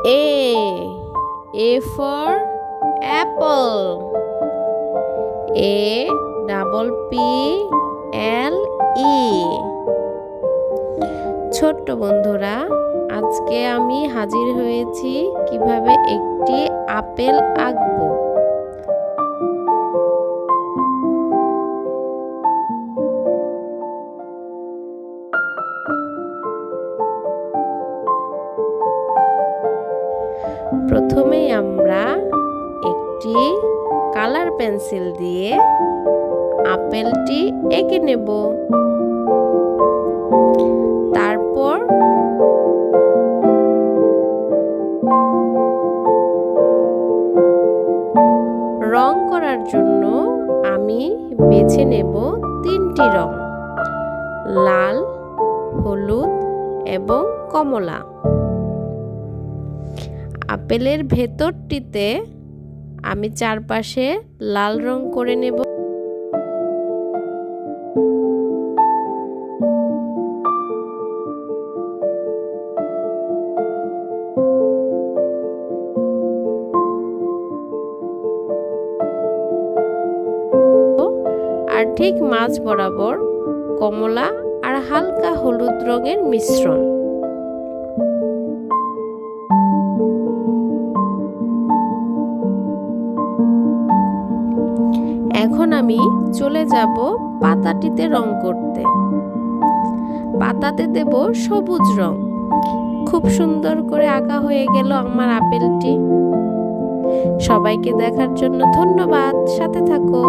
A for apple. A double P L E. ছোট্ট বন্ধুরা, আজকে আমি হাজির হয়েছি কিভাবে একটি আপেল আঁকবো। প্রথমেই আমরা একটি কালার পেন্সিল দিয়ে আপেলটি এঁকে নেব। তারপর রং করার জন্য আমি বেছে নেব তিনটি রং, লাল, হলুদ এবং কমলা। আপেলের ভেতরটিতে আমি চারপাশে লাল রং করে নেব। আর ঠিক মাঝ বরাবর কমলা আর হালকা হলুদ রঙের মিশ্রণ। এখন আমি চলে যাব পাতাটিতে রং করতে। পাতাতে দেব সবুজ রং। খুব সুন্দর করে আঁকা হয়ে গেল আমার আপেলটি। সবাইকে দেখার জন্য ধন্যবাদ, সাথে থাকো।